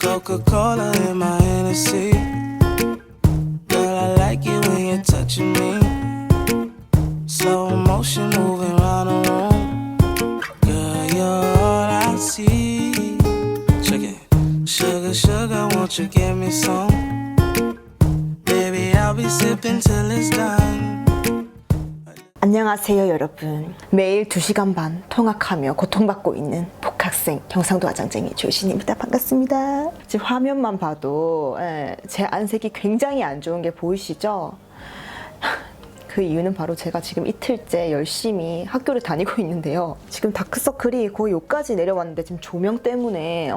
Coca-Cola in my Hennessy. Girl, I like it when you're touching me. Slow motion moving round the room. Girl, you're all I see. Check it. Sugar, sugar, won't you give me some? Baby, I'll be sipping till it's done. 안녕하세요 여러분. 매일 2시간 반 통학하며 고통받고 있는 복학생 경상도 아장쟁이 조신입니다. 반갑습니다. 지금 화면만 봐도 제 안색이 굉장히 안 좋은 게 보이시죠? 그 이유는 바로 제가 지금 이틀째 열심히 학교를 다니고 있는데요. 지금 다크서클이 거의 여기까지 내려왔는데 지금 조명 때문에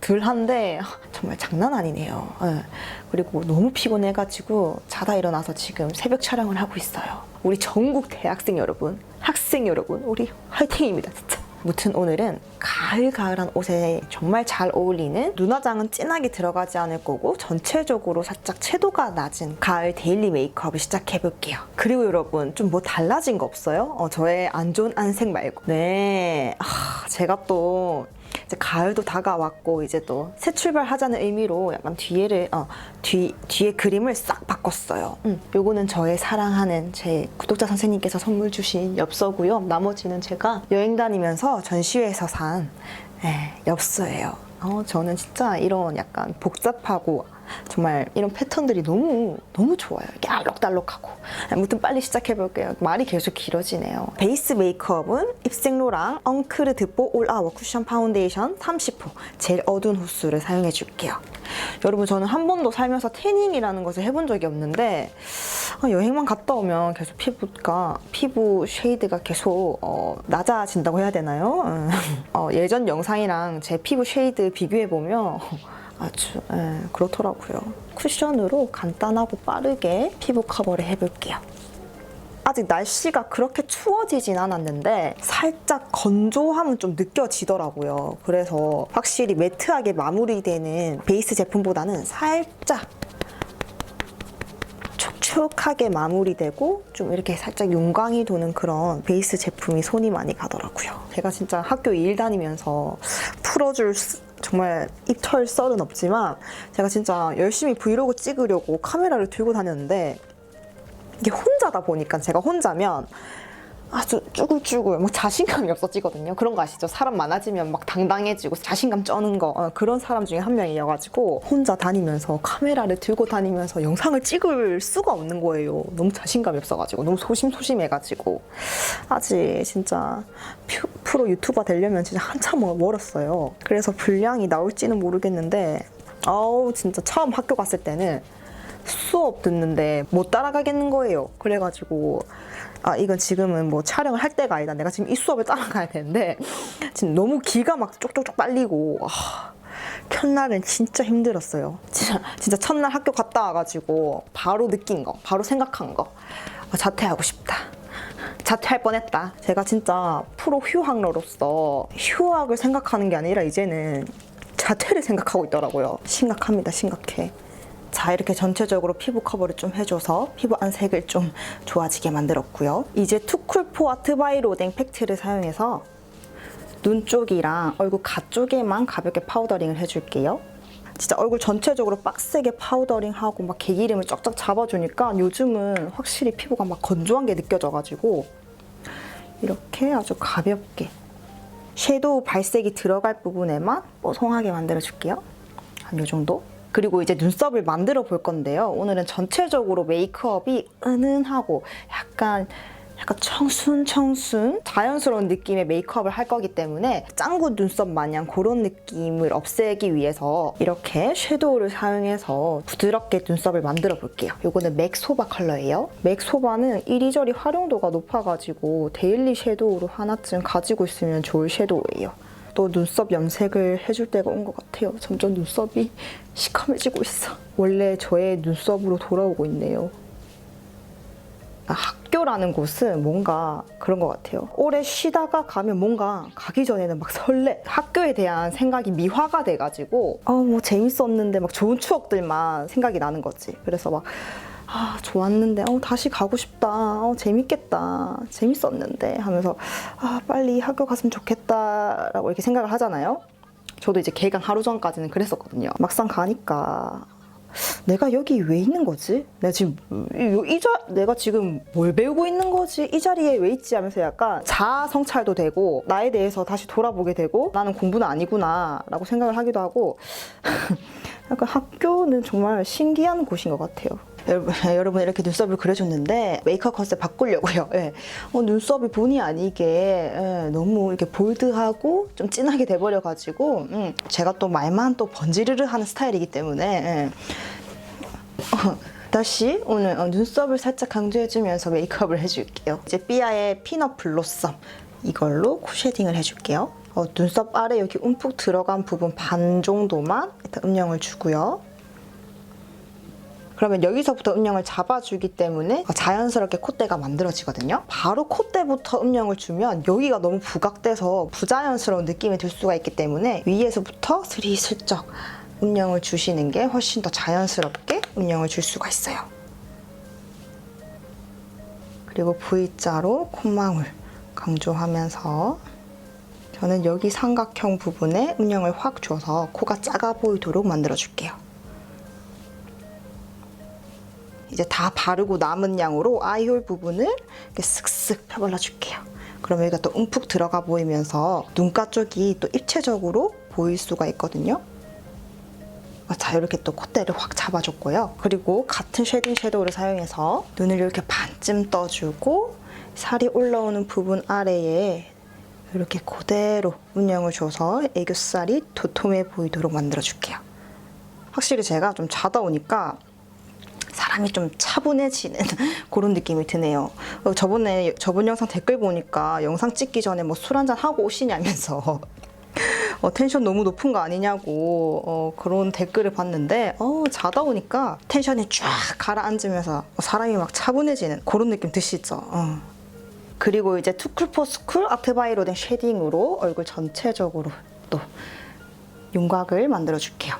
덜한데 정말 장난 아니네요. 그리고 너무 피곤해가지고 자다 일어나서 지금 새벽 촬영을 하고 있어요. 우리 전국 대학생 여러분, 학생 여러분, 우리 화이팅입니다 진짜. 무튼 오늘은 가을가을한 옷에 정말 잘 어울리는 눈화장은 진하게 들어가지 않을 거고 전체적으로 살짝 채도가 낮은 가을 데일리 메이크업을 시작해볼게요. 그리고 여러분 좀 뭐 달라진 거 없어요? 저의 안 좋은 안색 말고. 네, 제가 또 이제 가을도 다가왔고 이제 또 새 출발하자는 의미로 약간 뒤에 그림을 싹 바꿨어요. 요거는 저의 사랑하는 제 구독자 선생님께서 선물 주신 엽서고요. 나머지는 제가 여행 다니면서 전시회에서 산 엽서예요. 저는 진짜 이런 약간 복잡하고 정말 이런 패턴들이 너무 좋아요. 이렇게 알록달록하고. 아무튼 빨리 시작해볼게요. 말이 계속 길어지네요. 베이스 메이크업은 입생로랑 엉크르 드뽀 올아워 쿠션 파운데이션 30호 제일 어두운 호수를 사용해줄게요. 여러분 저는 한 번도 살면서 태닝이라는 것을 해본 적이 없는데 여행만 갔다 오면 계속 피부 쉐이드가 계속 낮아진다고 해야 되나요? 예전 영상이랑 제 피부 쉐이드 비교해보면 아주 그렇더라고요. 쿠션으로 간단하고 빠르게 피부 커버를 해볼게요. 아직 날씨가 그렇게 추워지진 않았는데 살짝 건조함은 좀 느껴지더라고요. 그래서 확실히 매트하게 마무리되는 베이스 제품보다는 살짝 촉촉하게 마무리되고 좀 이렇게 살짝 윤광이 도는 그런 베이스 제품이 손이 많이 가더라고요. 제가 진짜 학교 일 다니면서 풀어줄 정말 입털 썰은 없지만 제가 진짜 열심히 브이로그 찍으려고 카메라를 들고 다녔는데 이게 혼자다 보니까 제가 혼자면 아주 쭈글쭈글 막 자신감이 없어지거든요. 그런 거 아시죠? 사람 많아지면 막 당당해지고 자신감 쩌는 거 그런 사람 중에 한 명이어가지고 혼자 다니면서 카메라를 들고 다니면서 영상을 찍을 수가 없는 거예요. 너무 자신감이 없어가지고 너무 소심해가지고 아직 진짜 프로 유튜버 되려면 진짜 한참 멀었어요. 그래서 분량이 나올지는 모르겠는데 진짜 처음 학교 갔을 때는 수업 듣는데 못 따라가겠는 거예요. 그래가지고 이건 지금은 뭐 촬영을 할 때가 아니다. 내가 지금 이 수업을 따라가야 되는데 지금 너무 기가 막 쪽쪽쪽 빨리고 첫날은 진짜 힘들었어요. 진짜 첫날 학교 갔다 와가지고 바로 느낀 거, 바로 생각한 거 자퇴하고 싶다. 자퇴할 뻔했다. 제가 진짜 프로 휴학러로서 휴학을 생각하는 게 아니라 이제는 자퇴를 생각하고 있더라고요. 심각합니다. 심각해. 자, 이렇게 전체적으로 피부 커버를 좀 해줘서 피부 안색을 좀 좋아지게 만들었고요. 이제 투쿨포 아트바이 로댕 팩트를 사용해서 눈 쪽이랑 얼굴 가쪽에만 가볍게 파우더링을 해줄게요. 진짜 얼굴 전체적으로 빡세게 파우더링하고 막 개기름을 쫙쫙 잡아주니까 요즘은 확실히 피부가 막 건조한 게 느껴져가지고 이렇게 아주 가볍게 섀도우 발색이 들어갈 부분에만 뽀송하게 만들어줄게요. 한 요 정도? 그리고 이제 눈썹을 만들어 볼 건데요. 오늘은 전체적으로 메이크업이 은은하고 약간 청순 자연스러운 느낌의 메이크업을 할 거기 때문에 짱구 눈썹 마냥 그런 느낌을 없애기 위해서 이렇게 섀도우를 사용해서 부드럽게 눈썹을 만들어 볼게요. 이거는 맥소바 컬러예요. 맥소바는 이리저리 활용도가 높아가지고 데일리 섀도우로 하나쯤 가지고 있으면 좋을 섀도우예요. 또 눈썹 염색을 해줄 때가 온 것 같아요. 점점 눈썹이 시커매지고 있어. 원래 저의 눈썹으로 돌아오고 있네요. 학교라는 곳은 뭔가 그런 것 같아요. 오래 쉬다가 가면 뭔가 가기 전에는 막 설레. 학교에 대한 생각이 미화가 돼가지고 뭐 재밌었는데 막 좋은 추억들만 생각이 나는 거지. 그래서 막 좋았는데 다시 가고 싶다. 재밌겠다. 재밌었는데 하면서 빨리 학교 갔으면 좋겠다라고 이렇게 생각을 하잖아요. 저도 이제 개강 하루 전까지는 그랬었거든요. 막상 가니까 내가 여기 왜 있는 거지? 내가 지금 뭘 배우고 있는 거지? 이 자리에 왜 있지? 하면서 약간 자아 성찰도 되고 나에 대해서 다시 돌아보게 되고 나는 공부는 아니구나 라고 생각을 하기도 하고 약간 학교는 정말 신기한 곳인 것 같아요. 여러분 이렇게 눈썹을 그려줬는데 메이크업 컨셉 바꾸려고요. 예. 눈썹이 본의 아니게 너무 이렇게 볼드하고 좀 진하게 돼버려가지고 제가 또 말만 또 번지르르 하는 스타일이기 때문에 다시 오늘 눈썹을 살짝 강조해주면서 메이크업을 해줄게요. 이제 삐아의 피넛 블로썸 이걸로 코 쉐딩을 해줄게요. 눈썹 아래 여기 움푹 들어간 부분 반 정도만 일단 음영을 주고요. 그러면 여기서부터 음영을 잡아주기 때문에 자연스럽게 콧대가 만들어지거든요. 바로 콧대부터 음영을 주면 여기가 너무 부각돼서 부자연스러운 느낌이 들 수가 있기 때문에 위에서부터 스리슬쩍 음영을 주시는 게 훨씬 더 자연스럽게 음영을 줄 수가 있어요. 그리고 V자로 콧망울 강조하면서 저는 여기 삼각형 부분에 음영을 확 줘서 코가 작아 보이도록 만들어줄게요. 이제 다 바르고 남은 양으로 아이홀 부분을 이렇게 쓱쓱 펴발라줄게요. 그럼 여기가 또 움푹 들어가 보이면서 눈가 쪽이 또 입체적으로 보일 수가 있거든요. 자, 이렇게 또 콧대를 확 잡아줬고요. 그리고 같은 쉐딩 섀도우를 사용해서 눈을 이렇게 반쯤 떠주고 살이 올라오는 부분 아래에 이렇게 그대로 음영을 줘서 애교살이 도톰해 보이도록 만들어줄게요. 확실히 제가 좀 자다 오니까 사람이 좀 차분해지는 그런 느낌이 드네요. 저번 영상 댓글 보니까 영상 찍기 전에 뭐 술 한잔 하고 오시냐면서 텐션 너무 높은 거 아니냐고 그런 댓글을 봤는데 자다 오니까 텐션이 쫙 가라앉으면서 사람이 막 차분해지는 그런 느낌 드시죠? 그리고 이제 투쿨포스쿨 아트바이로 된 쉐딩으로 얼굴 전체적으로 또 윤곽을 만들어줄게요.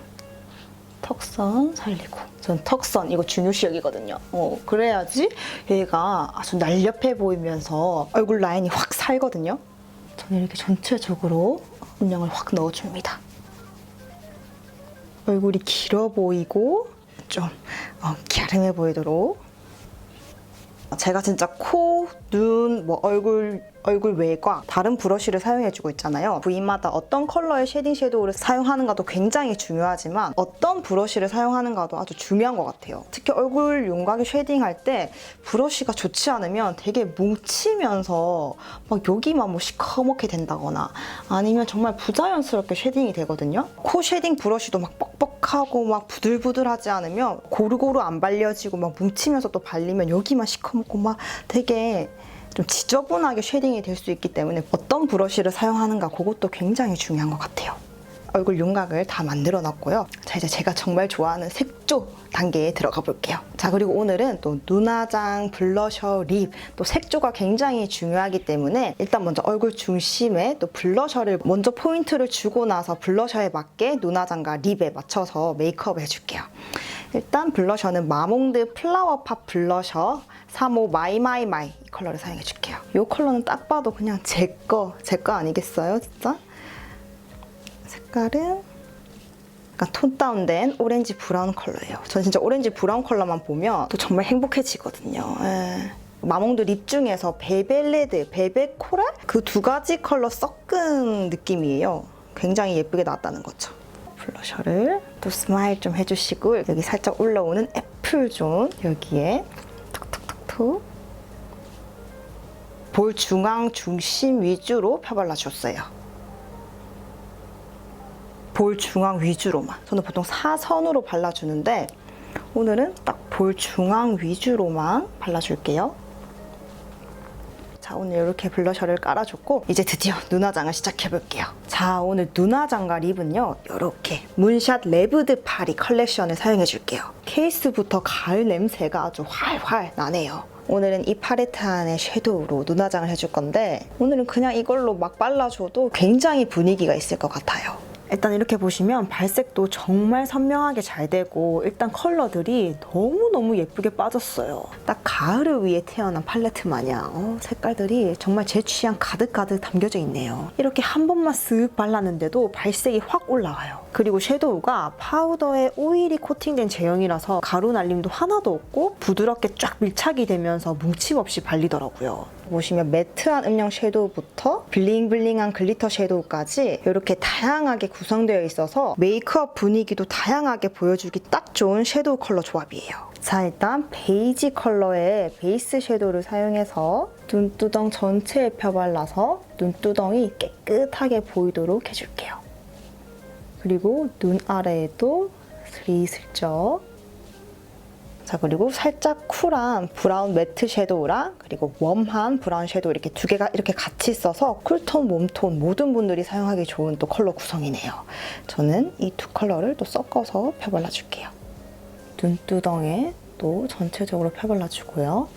턱선 살리고 전 턱선 이거 중요시역이거든요. 그래야지 얘가 아주 날렵해 보이면서 얼굴 라인이 확 살거든요. 저는 이렇게 전체적으로 음영을 확 넣어줍니다. 얼굴이 길어 보이고 좀 갸름해 보이도록 제가 진짜 코, 눈, 뭐 얼굴 외곽 다른 브러쉬를 사용해주고 있잖아요. 부위마다 어떤 컬러의 쉐딩 섀도우를 사용하는가도 굉장히 중요하지만 어떤 브러쉬를 사용하는가도 아주 중요한 것 같아요. 특히 얼굴 윤곽에 쉐딩할 때 브러쉬가 좋지 않으면 되게 뭉치면서 막 여기만 뭐 시커멓게 된다거나 아니면 정말 부자연스럽게 쉐딩이 되거든요. 코 쉐딩 브러쉬도 막 뻑뻑하고 막 부들부들하지 않으면 고루고루 안 발려지고 막 뭉치면서 또 발리면 여기만 시커멓고 막 되게 좀 지저분하게 쉐딩이 될 수 있기 때문에 어떤 브러쉬를 사용하는가 그것도 굉장히 중요한 것 같아요. 얼굴 윤곽을 다 만들어 놨고요. 자, 이제 제가 정말 좋아하는 색조 단계에 들어가 볼게요. 자, 그리고 오늘은 또 눈화장, 블러셔, 립, 또 색조가 굉장히 중요하기 때문에 일단 먼저 얼굴 중심에 또 블러셔를 먼저 포인트를 주고 나서 블러셔에 맞게 눈화장과 립에 맞춰서 메이크업 해줄게요. 일단 블러셔는 마몽드 플라워팝 블러셔 35 마이마이마이 이 컬러를 사용해줄게요. 이 컬러는 딱 봐도 그냥 제 거 아니겠어요, 진짜? 색깔은 약간 톤 다운된 오렌지 브라운 컬러예요. 저는 진짜 오렌지 브라운 컬러만 보면 또 정말 행복해지거든요. 마몽드 립 중에서 베베 레드, 베베 코랄? 그 두 가지 컬러 섞은 느낌이에요. 굉장히 예쁘게 나왔다는 거죠. 블러셔를 또 스마일 좀 해주시고 여기 살짝 올라오는 애플존 여기에 톡톡톡톡 볼 중앙 중심 위주로 펴발라줬어요. 볼 중앙 위주로만. 저는 보통 사선으로 발라주는데 오늘은 딱 볼 중앙 위주로만 발라줄게요. 자, 오늘 이렇게 블러셔를 깔아줬고 이제 드디어 눈화장을 시작해볼게요. 자, 오늘 눈화장과 립은요 이렇게 문샷 레브드 파리 컬렉션을 사용해줄게요. 케이스부터 가을 냄새가 아주 활활 나네요. 오늘은 이 팔레트 안의 섀도우로 눈화장을 해줄 건데 오늘은 그냥 이걸로 막 발라줘도 굉장히 분위기가 있을 것 같아요. 일단 이렇게 보시면 발색도 정말 선명하게 잘 되고 일단 컬러들이 너무너무 예쁘게 빠졌어요. 딱 가을을 위해 태어난 팔레트 마냥 색깔들이 정말 제 취향 가득가득 담겨져 있네요. 이렇게 한 번만 쓱 발랐는데도 발색이 확 올라와요. 그리고 섀도우가 파우더에 오일이 코팅된 제형이라서 가루 날림도 하나도 없고 부드럽게 쫙 밀착이 되면서 뭉침 없이 발리더라고요. 보시면 매트한 음영 섀도우부터 블링블링한 글리터 섀도우까지 이렇게 다양하게 구성되어 있어서 메이크업 분위기도 다양하게 보여주기 딱 좋은 섀도우 컬러 조합이에요. 자, 일단 베이지 컬러의 베이스 섀도우를 사용해서 눈두덩 전체에 펴발라서 눈두덩이 깨끗하게 보이도록 해줄게요. 그리고 눈 아래에도 스리슬쩍. 자, 그리고 살짝 쿨한 브라운 매트 섀도우랑 그리고 웜한 브라운 섀도우 이렇게 두 개가 이렇게 같이 써서 쿨톤, 웜톤 모든 분들이 사용하기 좋은 또 컬러 구성이네요. 저는 이 두 컬러를 또 섞어서 펴발라줄게요. 눈두덩에 또 전체적으로 펴발라주고요.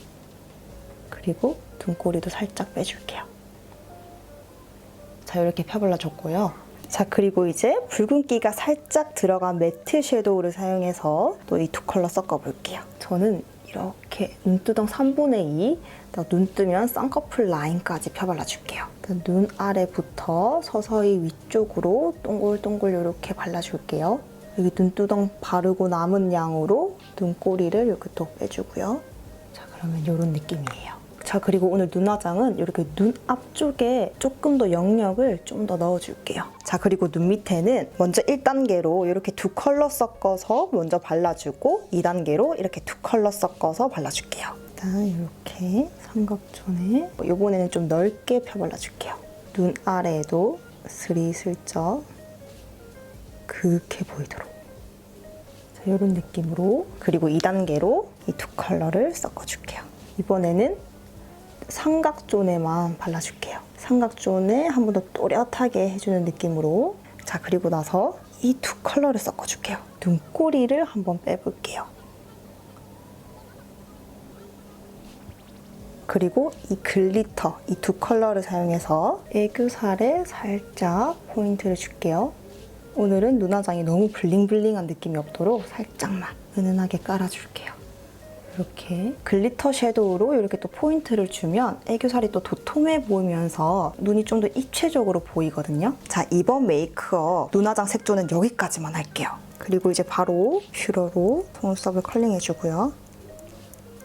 그리고 눈꼬리도 살짝 빼줄게요. 자, 이렇게 펴발라줬고요. 자, 그리고 이제 붉은기가 살짝 들어간 매트 섀도우를 사용해서 또 이 두 컬러 섞어볼게요. 저는 이렇게 눈두덩 3분의 2, 눈 뜨면 쌍꺼풀 라인까지 펴발라줄게요. 눈 아래부터 서서히 위쪽으로 동글동글 이렇게 발라줄게요. 여기 눈두덩 바르고 남은 양으로 눈꼬리를 이렇게 또 빼주고요. 자, 그러면 이런 느낌이에요. 자, 그리고 오늘 눈화장은 이렇게 눈 앞쪽에 조금 더 영역을 좀 더 넣어줄게요. 자, 그리고 눈 밑에는 먼저 1단계로 이렇게 두 컬러 섞어서 먼저 발라주고 2단계로 이렇게 두 컬러 섞어서 발라줄게요. 일단 이렇게 삼각존에 이번에는 좀 넓게 펴발라줄게요. 눈 아래에도 스리슬쩍 그윽해 보이도록. 자, 이런 느낌으로. 그리고 2단계로 이 두 컬러를 섞어줄게요. 이번에는 삼각존에만 발라줄게요. 삼각존에 한 번 더 또렷하게 해주는 느낌으로. 자, 그리고 나서 이 두 컬러를 섞어줄게요. 눈꼬리를 한번 빼볼게요. 그리고 이 글리터, 이 두 컬러를 사용해서 애교살에 살짝 포인트를 줄게요. 오늘은 눈화장이 너무 블링블링한 느낌이 없도록 살짝만 은은하게 깔아줄게요. 이렇게 글리터 섀도우로 이렇게 또 포인트를 주면 애교살이 또 도톰해 보이면서 눈이 좀 더 입체적으로 보이거든요. 자, 이번 메이크업 눈화장 색조는 여기까지만 할게요. 그리고 이제 바로 뷰러로 속눈썹을 컬링해주고요.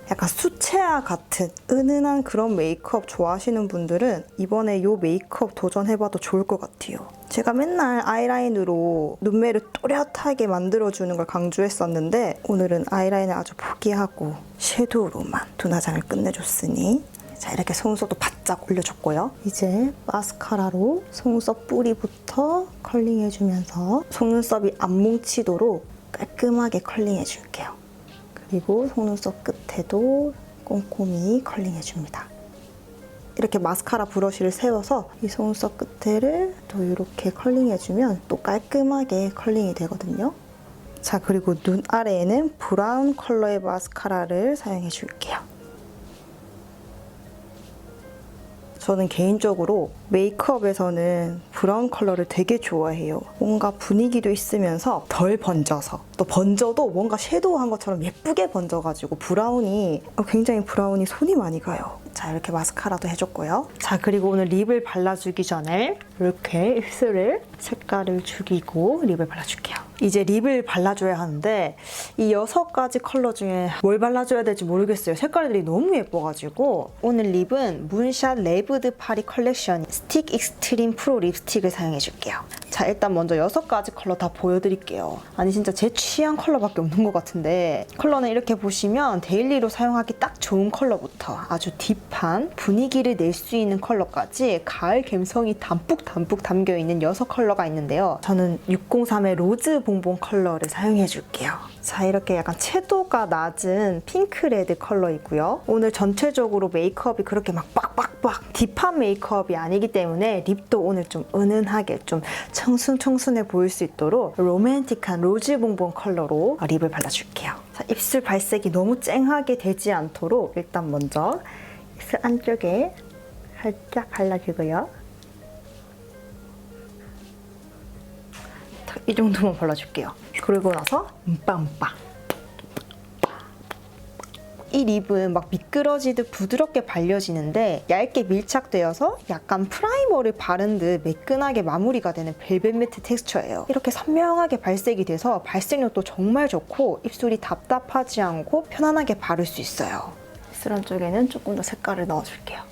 약간 수채화 같은 은은한 그런 메이크업 좋아하시는 분들은 이번에 이 메이크업 도전해봐도 좋을 것 같아요. 제가 맨날 아이라인으로 눈매를 또렷하게 만들어주는 걸 강조했었는데 오늘은 아이라인을 아주 포기하고 섀도우로만 눈화장을 끝내줬으니 자, 이렇게 속눈썹도 바짝 올려줬고요. 이제 마스카라로 속눈썹 뿌리부터 컬링해주면서 속눈썹이 안 뭉치도록 깔끔하게 컬링해줄게요. 그리고 속눈썹 끝에도 꼼꼼히 컬링해줍니다. 이렇게 마스카라 브러쉬를 세워서 이 속눈썹 끝에를 또 이렇게 컬링해주면 또 깔끔하게 컬링이 되거든요. 자, 그리고 눈 아래에는 브라운 컬러의 마스카라를 사용해줄게요. 저는 개인적으로 메이크업에서는 브라운 컬러를 되게 좋아해요. 뭔가 분위기도 있으면서 덜 번져서 또 번져도 뭔가 섀도우한 것처럼 예쁘게 번져가지고 브라운이 굉장히 브라운이 손이 많이 가요. 자, 이렇게 마스카라도 해줬고요. 자, 그리고 오늘 립을 발라주기 전에 이렇게 입술을 색깔을 죽이고 립을 발라줄게요. 이제 립을 발라줘야 하는데 이 6가지 컬러 중에 뭘 발라줘야 될지 모르겠어요. 색깔들이 너무 예뻐가지고 오늘 립은 문샷 레브드 파리 컬렉션 스틱 익스트림 프로 립스틱을 사용해줄게요. 자, 일단 먼저 6가지 컬러 다 보여드릴게요. 아니 진짜 제 취향 컬러밖에 없는 것 같은데 컬러는 이렇게 보시면 데일리로 사용하기 딱 좋은 컬러부터 아주 딥한 분위기를 낼 수 있는 컬러까지 가을 감성이 담뿍 담겨있는 6컬러가 있는데요. 저는 603의 로즈 봉봉 컬러를 사용해줄게요. 자, 이렇게 약간 채도가 낮은 핑크레드 컬러이고요. 오늘 전체적으로 메이크업이 그렇게 막 빡빡빡 딥한 메이크업이 아니기 때문에 립도 오늘 좀 은은하게 좀 청순해 보일 수 있도록 로맨틱한 로즈 봉봉 컬러로 립을 발라줄게요. 자, 입술 발색이 너무 쨍하게 되지 않도록 일단 먼저 입술 안쪽에 살짝 발라주고요. 딱 이 정도만 발라줄게요. 그리고 나서 빰빰. 이 립은 막 미끄러지듯 부드럽게 발려지는데 얇게 밀착되어서 약간 프라이머를 바른 듯 매끈하게 마무리가 되는 벨벳 매트 텍스처예요. 이렇게 선명하게 발색이 돼서 발색력도 정말 좋고 입술이 답답하지 않고 편안하게 바를 수 있어요. 입술 안쪽에는 조금 더 색깔을 넣어줄게요.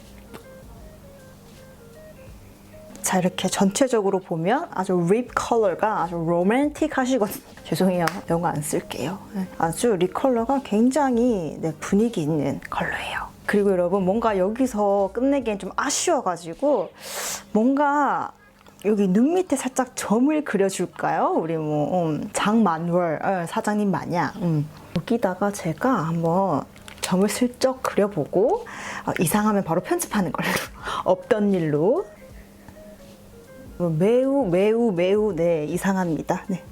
자, 이렇게 전체적으로 보면 아주 립 컬러가 아주 로맨틱 하시거든요. 죄송해요. 이런 거 안 쓸게요. 아주 립 컬러가 굉장히 분위기 있는 컬러예요. 그리고 여러분 뭔가 여기서 끝내기엔 좀 아쉬워가지고 뭔가 여기 눈 밑에 살짝 점을 그려줄까요? 우리 뭐 장만월 사장님 마냥 여기다가 제가 한번 점을 슬쩍 그려보고 이상하면 바로 편집하는 걸로 없던 일로 매우 네 이상합니다. 네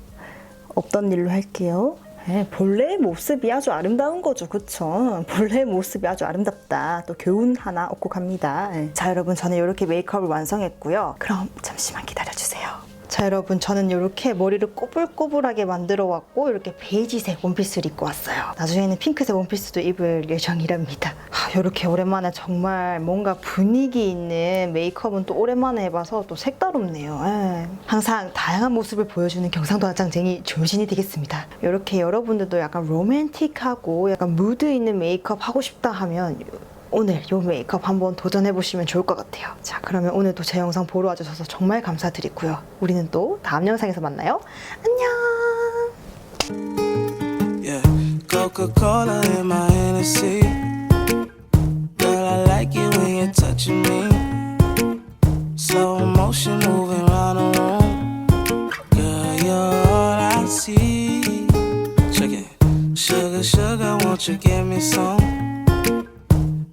없던 일로 할게요. 네, 본래의 모습이 아주 아름다운 거죠, 그쵸? 본래의 모습이 아주 아름답다. 또 교훈 하나 얻고 갑니다. 네. 자, 여러분 저는 이렇게 메이크업을 완성했고요. 그럼 잠시만 기다려주세요. 자, 여러분 저는 이렇게 머리를 꼬불꼬불하게 만들어 왔고 이렇게 베이지색 원피스를 입고 왔어요. 나중에는 핑크색 원피스도 입을 예정이랍니다. 이렇게 오랜만에 정말 뭔가 분위기 있는 메이크업은 또 오랜만에 해봐서 또 색다롭네요. 항상 다양한 모습을 보여주는 경상도 한장쟁이 조신이 되겠습니다. 이렇게 여러분들도 약간 로맨틱하고 약간 무드 있는 메이크업 하고 싶다 하면 오늘 이 메이크업 한번 도전해보시면 좋을 것 같아요. 자, 그러면 오늘도 제 영상 보러 와주셔서 정말 감사드리고요. 우리는 또 다음 영상에서 만나요. 안녕! Yeah, Coca-Cola in my Hennessy. Girl, I like it when you're touching me. Slow motion moving around the room. Girl, you're all I see. Check it. Sugar, sugar, won't you give me some?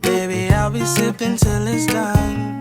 Baby, I'll be sipping till it's done.